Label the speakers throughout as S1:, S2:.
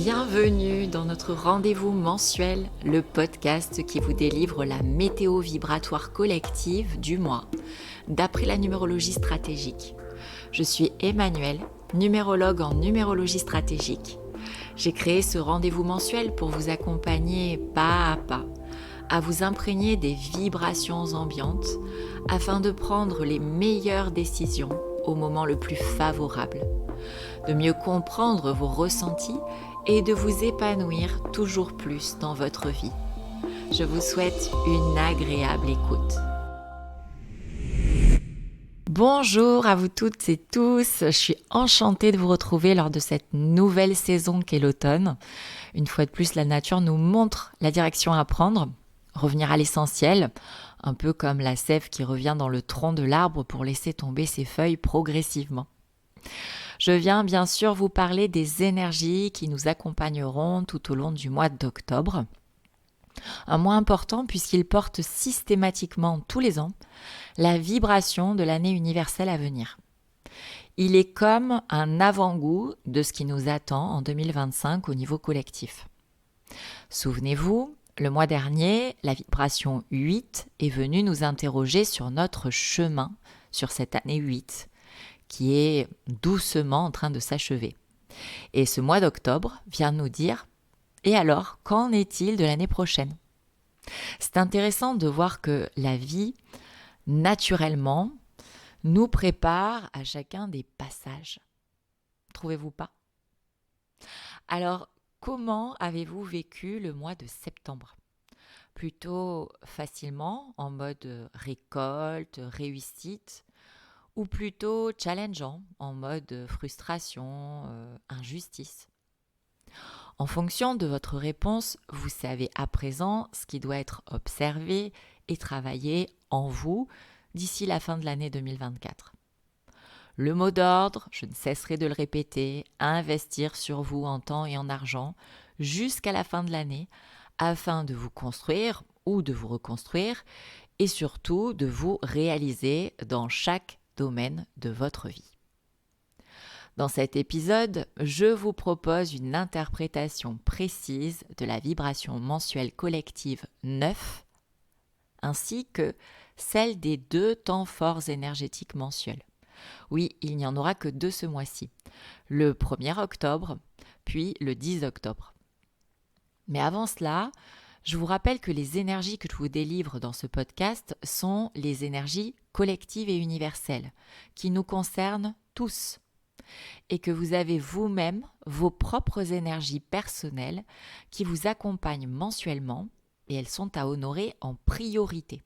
S1: Bienvenue dans notre rendez-vous mensuel, le podcast qui vous délivre la météo vibratoire collective du mois, d'après la numérologie stratégique. Je suis Emmanuelle, numérologue en numérologie stratégique. J'ai créé ce rendez-vous mensuel pour vous accompagner pas à pas, à vous imprégner des vibrations ambiantes afin de prendre les meilleures décisions au moment le plus favorable, de mieux comprendre vos ressentis et de vous épanouir toujours plus dans votre vie. Je vous souhaite une agréable écoute. Bonjour à vous toutes et tous, je suis enchantée de vous retrouver lors de cette nouvelle saison qu'est l'automne. Une fois de plus, la nature nous montre la direction à prendre, revenir à l'essentiel, un peu comme la sève qui revient dans le tronc de l'arbre pour laisser tomber ses feuilles progressivement. Je viens bien sûr vous parler des énergies qui nous accompagneront tout au long du mois d'octobre. Un mois important puisqu'il porte systématiquement tous les ans la vibration de l'année universelle à venir. Il est comme un avant-goût de ce qui nous attend en 2025 au niveau collectif. Souvenez-vous, le mois dernier, la vibration 8 est venue nous interroger sur notre chemin sur cette année 8. Qui est doucement en train de s'achever. Et ce mois d'octobre vient nous dire « Et alors, qu'en est-il de l'année prochaine ?» C'est intéressant de voir que la vie, naturellement, nous prépare à chacun des passages. Trouvez-vous pas ? Alors, comment avez-vous vécu le mois de septembre ? Plutôt facilement, en mode récolte, réussite, ou plutôt challengeant, en mode frustration, injustice. En fonction de votre réponse, vous savez à présent ce qui doit être observé et travaillé en vous d'ici la fin de l'année 2024. Le mot d'ordre, je ne cesserai de le répéter, investir sur vous en temps et en argent jusqu'à la fin de l'année afin de vous construire ou de vous reconstruire et surtout de vous réaliser dans chaque domaine de votre vie. Dans cet épisode, je vous propose une interprétation précise de la vibration mensuelle collective 9 ainsi que celle des 2 temps forts énergétiques mensuels. Oui, il n'y en aura que 2 ce mois-ci, le 1er octobre, puis le 10 octobre. Mais avant cela, je vous rappelle que les énergies que je vous délivre dans ce podcast sont les énergies collectives et universelles, qui nous concernent tous, et que vous avez vous-même vos propres énergies personnelles qui vous accompagnent mensuellement, et elles sont à honorer en priorité.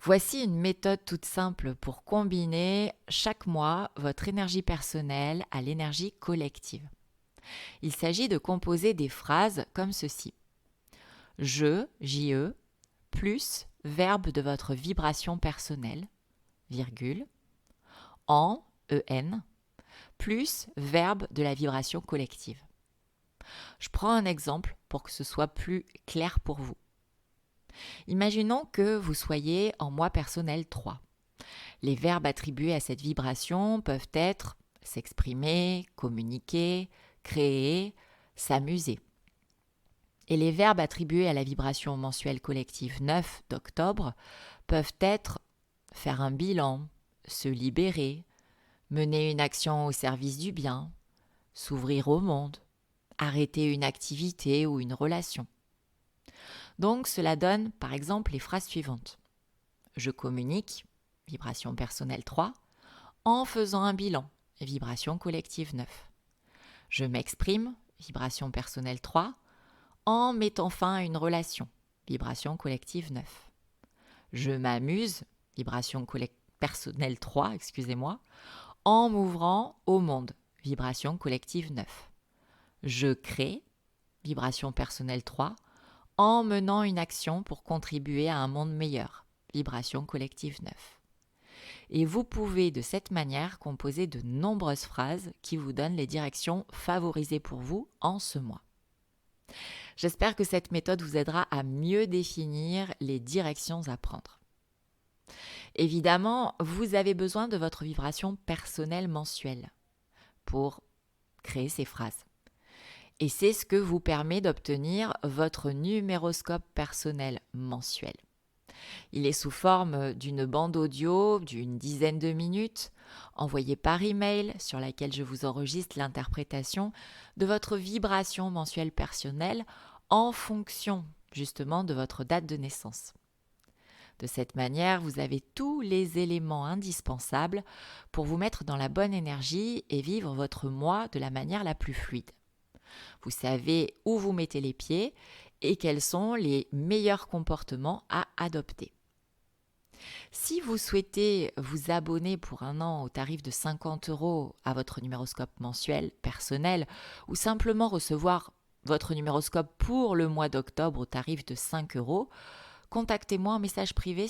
S1: Voici une méthode toute simple pour combiner chaque mois votre énergie personnelle à l'énergie collective. Il s'agit de composer des phrases comme ceci. Je, J-E, plus verbe de votre vibration personnelle, virgule, en, E-N, plus verbe de la vibration collective. Je prends un exemple pour que ce soit plus clair pour vous. Imaginons que vous soyez en moi personnel 3. Les verbes attribués à cette vibration peuvent être s'exprimer, communiquer, créer, s'amuser. Et les verbes attribués à la vibration mensuelle collective 9 d'octobre peuvent être faire un bilan, se libérer, mener une action au service du bien, s'ouvrir au monde, arrêter une activité ou une relation. Donc cela donne par exemple les phrases suivantes. Je communique, vibration personnelle 3, en faisant un bilan, vibration collective 9. Je m'exprime, vibration personnelle 3, en mettant fin à une relation, vibration collective 9. Je m'amuse, vibration personnelle 3, en m'ouvrant au monde, vibration collective 9. Je crée, vibration personnelle 3, en menant une action pour contribuer à un monde meilleur, vibration collective 9. Et vous pouvez de cette manière composer de nombreuses phrases qui vous donnent les directions favorisées pour vous en ce mois. J'espère que cette méthode vous aidera à mieux définir les directions à prendre. Évidemment, vous avez besoin de votre vibration personnelle mensuelle pour créer ces phrases. Et c'est ce que vous permet d'obtenir votre numéroscope personnel mensuel. Il est sous forme d'une bande audio d'une dizaine de minutes, envoyée par email, sur laquelle je vous enregistre l'interprétation de votre vibration mensuelle personnelle en fonction justement de votre date de naissance. De cette manière, vous avez tous les éléments indispensables pour vous mettre dans la bonne énergie et vivre votre mois de la manière la plus fluide. Vous savez où vous mettez les pieds et quels sont les meilleurs comportements à adopter. Si vous souhaitez vous abonner pour un an au tarif de 50 € à votre numéroscope mensuel personnel ou simplement recevoir votre numéroscope pour le mois d'octobre au tarif de 5 €, contactez-moi en message privé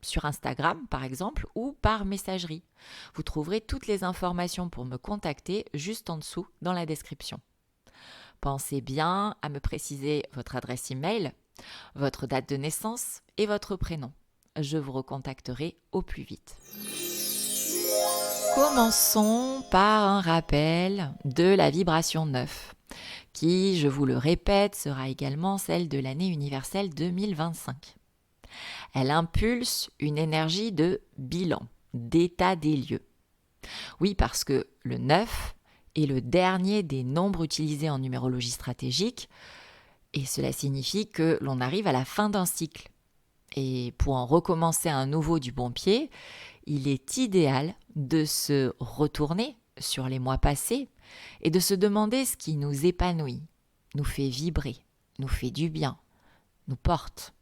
S1: sur Instagram par exemple ou par messagerie. Vous trouverez toutes les informations pour me contacter juste en dessous dans la description. Pensez bien à me préciser votre adresse email, votre date de naissance et votre prénom. Je vous recontacterai au plus vite. Commençons par un rappel de la vibration 9, qui, je vous le répète, sera également celle de l'année universelle 2025. Elle impulse une énergie de bilan, d'état des lieux. Oui, parce que le 9 est le dernier des nombres utilisés en numérologie stratégique, et cela signifie que l'on arrive à la fin d'un cycle. Et pour en recommencer un nouveau du bon pied, il est idéal de se retourner sur les mois passés et de se demander ce qui nous épanouit, nous fait vibrer, nous fait du bien, nous porte.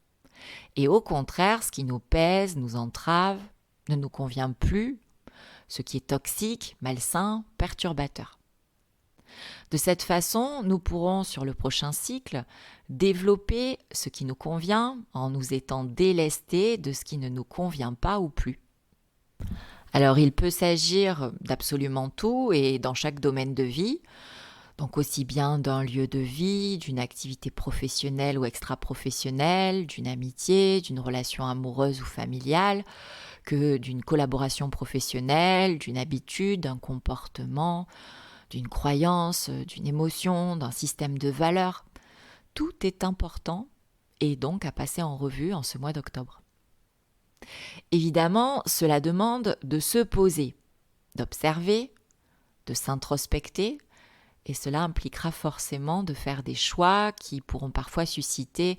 S1: Et au contraire, ce qui nous pèse, nous entrave, ne nous convient plus, ce qui est toxique, malsain, perturbateur. De cette façon, nous pourrons, sur le prochain cycle, développer ce qui nous convient en nous étant délestés de ce qui ne nous convient pas ou plus. Alors, il peut s'agir d'absolument tout et dans chaque domaine de vie, donc aussi bien d'un lieu de vie, d'une activité professionnelle ou extra-professionnelle, d'une amitié, d'une relation amoureuse ou familiale, que d'une collaboration professionnelle, d'une habitude, d'un comportement, d'une croyance, d'une émotion, d'un système de valeurs. Tout est important et donc à passer en revue en ce mois d'octobre. Évidemment, cela demande de se poser, d'observer, de s'introspecter, et cela impliquera forcément de faire des choix qui pourront parfois susciter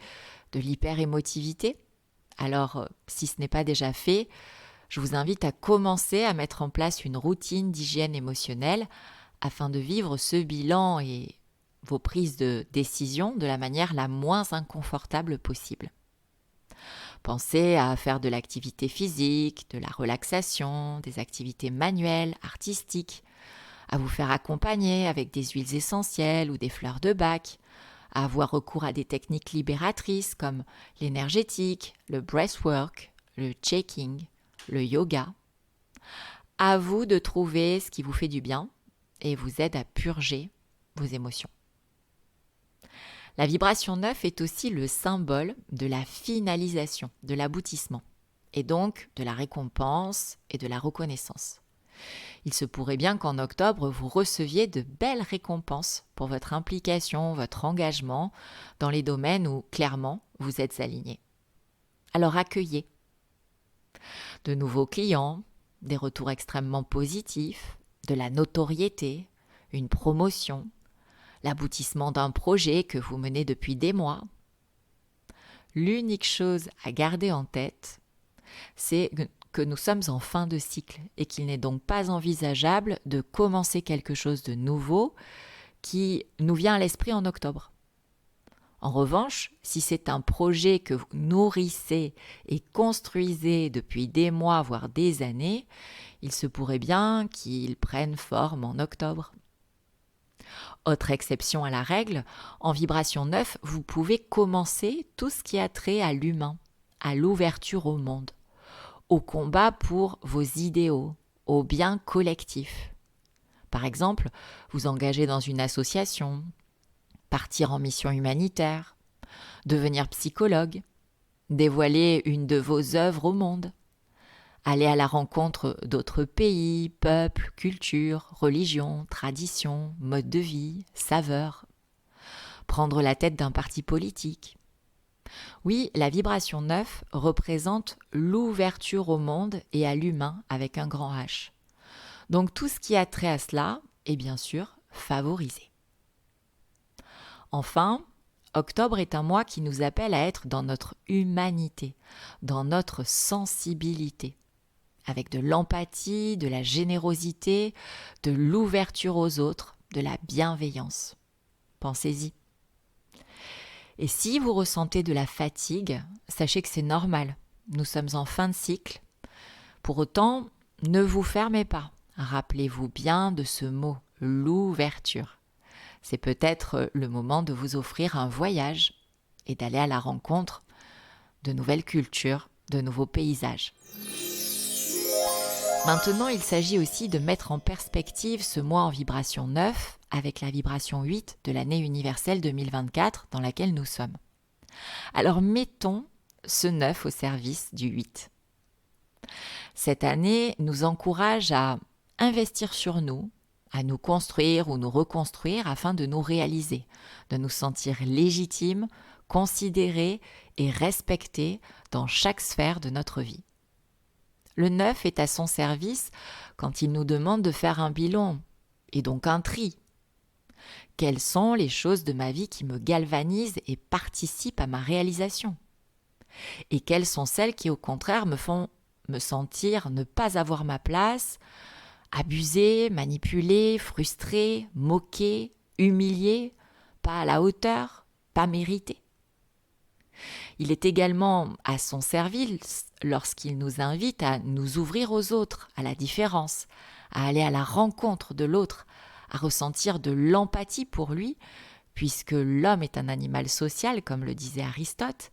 S1: de l'hyper-émotivité. Alors, si ce n'est pas déjà fait, je vous invite à commencer à mettre en place une routine d'hygiène émotionnelle afin de vivre ce bilan et vos prises de décision de la manière la moins inconfortable possible. Pensez à faire de l'activité physique, de la relaxation, des activités manuelles, artistiques, à vous faire accompagner avec des huiles essentielles ou des fleurs de bac, à avoir recours à des techniques libératrices comme l'énergétique, le breathwork, le checking, le yoga. À vous de trouver ce qui vous fait du bien et vous aide à purger vos émotions. La vibration 9 est aussi le symbole de la finalisation, de l'aboutissement, et donc de la récompense et de la reconnaissance. Il se pourrait bien qu'en octobre, vous receviez de belles récompenses pour votre implication, votre engagement dans les domaines où, clairement, vous êtes aligné. Alors accueillez de nouveaux clients, des retours extrêmement positifs, de la notoriété, une promotion, l'aboutissement d'un projet que vous menez depuis des mois. L'unique chose à garder en tête, c'est que nous sommes en fin de cycle et qu'il n'est donc pas envisageable de commencer quelque chose de nouveau qui nous vient à l'esprit en octobre. En revanche, si c'est un projet que vous nourrissez et construisez depuis des mois, voire des années, il se pourrait bien qu'il prenne forme en octobre. Autre exception à la règle, en vibration 9, vous pouvez commencer tout ce qui a trait à l'humain, à l'ouverture au monde, au combat pour vos idéaux, au bien collectif. Par exemple, vous engager dans une association, partir en mission humanitaire, devenir psychologue, dévoiler une de vos œuvres au monde, aller à la rencontre d'autres pays, peuples, cultures, religions, traditions, modes de vie, saveurs. prendre la tête d'un parti politique. Oui, la vibration 9 représente l'ouverture au monde et à l'humain avec un grand H. Donc tout ce qui a trait à cela est bien sûr favorisé. Enfin, octobre est un mois qui nous appelle à être dans notre humanité, dans notre sensibilité, avec de l'empathie, de la générosité, de l'ouverture aux autres, de la bienveillance. Pensez-y. Et si vous ressentez de la fatigue, sachez que c'est normal. Nous sommes en fin de cycle. Pour autant, ne vous fermez pas. Rappelez-vous bien de ce mot, l'ouverture. C'est peut-être le moment de vous offrir un voyage et d'aller à la rencontre de nouvelles cultures, de nouveaux paysages. Maintenant, il s'agit aussi de mettre en perspective ce mois en vibration 9 avec la vibration 8 de l'année universelle 2024 dans laquelle nous sommes. Alors mettons ce 9 au service du 8. Cette année nous encourage à investir sur nous, à nous construire ou nous reconstruire afin de nous réaliser, de nous sentir légitimes, considérés et respectés dans chaque sphère de notre vie. Le 9 est à son service quand il nous demande de faire un bilan, et donc un tri. Quelles sont les choses de ma vie qui me galvanisent et participent à ma réalisation? Et quelles sont celles qui, au contraire, me font me sentir ne pas avoir ma place, abusée, manipulée, frustrée, moquée, humiliée, pas à la hauteur, pas méritée? Il est également à son service lorsqu'il nous invite à nous ouvrir aux autres, à la différence, à aller à la rencontre de l'autre, à ressentir de l'empathie pour lui, puisque l'homme est un animal social, comme le disait Aristote,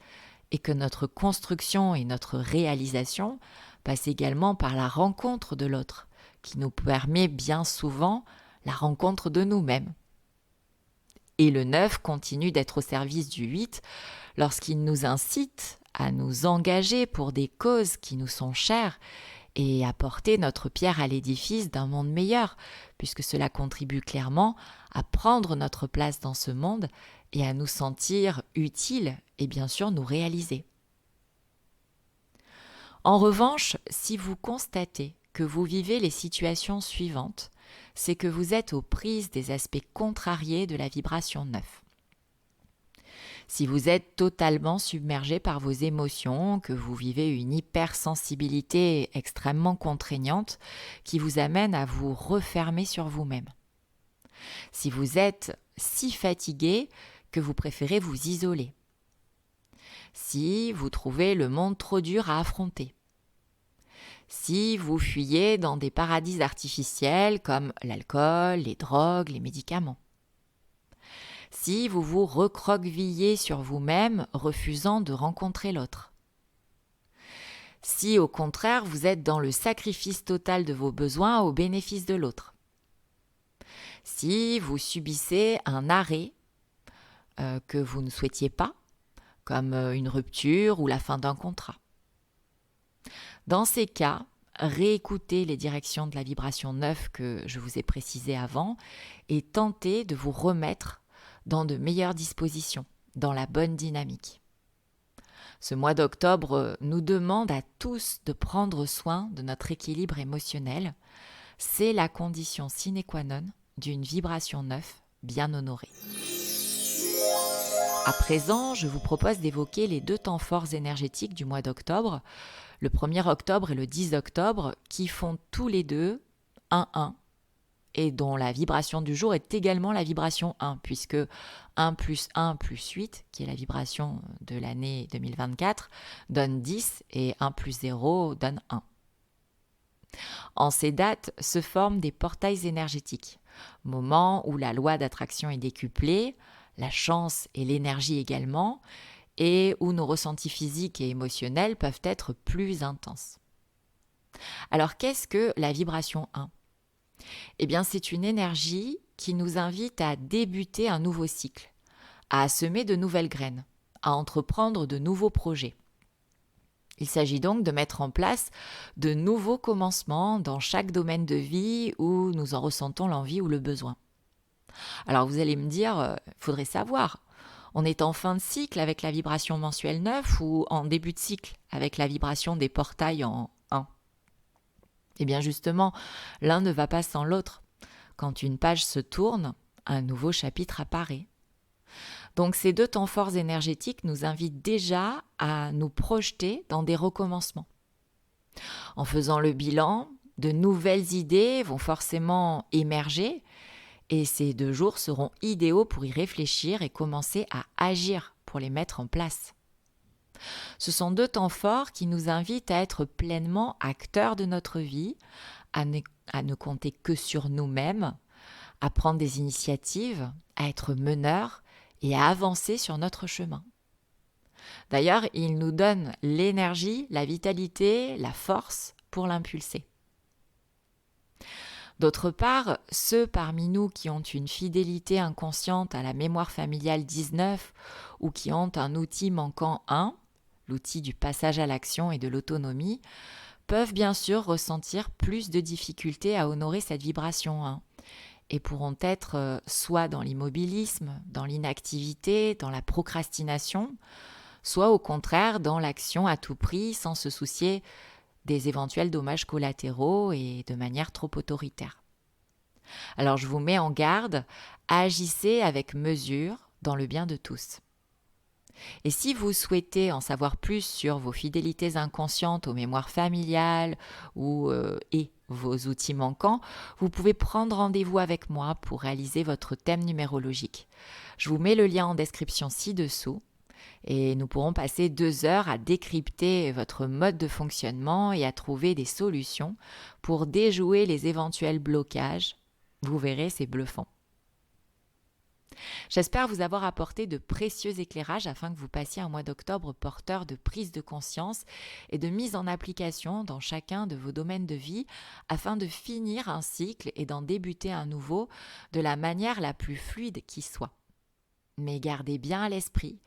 S1: et que notre construction et notre réalisation passent également par la rencontre de l'autre, qui nous permet bien souvent la rencontre de nous-mêmes. Et le 9 continue d'être au service du 8 lorsqu'il nous incite à nous engager pour des causes qui nous sont chères et à porter notre pierre à l'édifice d'un monde meilleur, puisque cela contribue clairement à prendre notre place dans ce monde et à nous sentir utiles et bien sûr nous réaliser. En revanche, si vous constatez que vous vivez les situations suivantes, c'est que vous êtes aux prises des aspects contrariés de la vibration 9. Si vous êtes totalement submergé par vos émotions, que vous vivez une hypersensibilité extrêmement contraignante qui vous amène à vous refermer sur vous-même. Si vous êtes si fatigué que vous préférez vous isoler. Si vous trouvez le monde trop dur à affronter. Si vous fuyez dans des paradis artificiels comme l'alcool, les drogues, les médicaments. Si vous vous recroquevillez sur vous-même, refusant de rencontrer l'autre. Si au contraire vous êtes dans le sacrifice total de vos besoins au bénéfice de l'autre. Si vous subissez un arrêt que vous ne souhaitiez pas, comme une rupture ou la fin d'un contrat. Dans ces cas, réécoutez les directions de la vibration 9 que je vous ai précisées avant et tentez de vous remettre dans de meilleures dispositions, dans la bonne dynamique. Ce mois d'octobre nous demande à tous de prendre soin de notre équilibre émotionnel. C'est la condition sine qua non d'une vibration 9 bien honorée. À présent, je vous propose d'évoquer les 2 temps forts énergétiques du mois d'octobre, le 1er octobre et le 10 octobre, qui font tous les deux 1-1 et dont la vibration du jour est également la vibration 1, puisque 1 plus 1 plus 8, qui est la vibration de l'année 2024, donne 10 et 1 plus 0 donne 1. En ces dates se forment des portails énergétiques, moment où la loi d'attraction est décuplée, la chance et l'énergie également, et où nos ressentis physiques et émotionnels peuvent être plus intenses. Alors qu'est-ce que la vibration 1 ? Eh bien, c'est une énergie qui nous invite à débuter un nouveau cycle, à semer de nouvelles graines, à entreprendre de nouveaux projets. Il s'agit donc de mettre en place de nouveaux commencements dans chaque domaine de vie où nous en ressentons l'envie ou le besoin. Alors vous allez me dire, faudrait savoir, on est en fin de cycle avec la vibration mensuelle 9 ou en début de cycle avec la vibration des portails en 1? Eh bien justement, l'un ne va pas sans l'autre. Quand une page se tourne, un nouveau chapitre apparaît. Donc ces deux temps forts énergétiques nous invitent déjà à nous projeter dans des recommencements. En faisant le bilan, de nouvelles idées vont forcément émerger et ces 2 jours seront idéaux pour y réfléchir et commencer à agir pour les mettre en place. Ce sont 2 temps forts qui nous invitent à être pleinement acteurs de notre vie, à ne compter que sur nous-mêmes, à prendre des initiatives, à être meneurs et à avancer sur notre chemin. D'ailleurs, ils nous donnent l'énergie, la vitalité, la force pour l'impulser. D'autre part, ceux parmi nous qui ont une fidélité inconsciente à la mémoire familiale 19 ou qui ont un outil manquant 1, l'outil du passage à l'action et de l'autonomie, peuvent bien sûr ressentir plus de difficultés à honorer cette vibration 1 et pourront être soit dans l'immobilisme, dans l'inactivité, dans la procrastination, soit au contraire dans l'action à tout prix sans se soucier des éventuels dommages collatéraux et de manière trop autoritaire. Alors je vous mets en garde, agissez avec mesure dans le bien de tous. Et si vous souhaitez en savoir plus sur vos fidélités inconscientes aux mémoires familiales et vos outils manquants, vous pouvez prendre rendez-vous avec moi pour réaliser votre thème numérologique. Je vous mets le lien en description ci-dessous. Et nous pourrons passer 2 heures à décrypter votre mode de fonctionnement et à trouver des solutions pour déjouer les éventuels blocages. Vous verrez, c'est bluffant. J'espère vous avoir apporté de précieux éclairages afin que vous passiez un mois d'octobre porteur de prise de conscience et de mise en application dans chacun de vos domaines de vie afin de finir un cycle et d'en débuter un nouveau de la manière la plus fluide qui soit. Mais gardez bien à l'esprit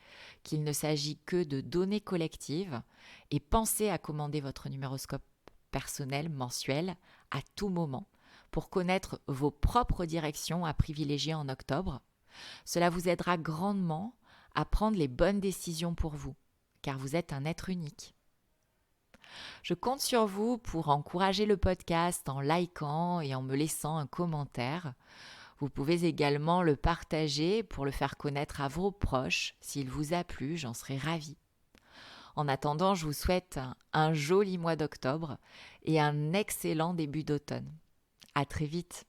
S1: qu'il ne s'agit que de données collectives et pensez à commander votre numéroscope personnel mensuel à tout moment pour connaître vos propres directions à privilégier en octobre. Cela vous aidera grandement à prendre les bonnes décisions pour vous, car vous êtes un être unique. Je compte sur vous pour encourager le podcast en likant et en me laissant un commentaire. Vous pouvez également le partager pour le faire connaître à vos proches. S'il vous a plu, j'en serai ravie. En attendant, je vous souhaite un joli mois d'octobre et un excellent début d'automne. À très vite.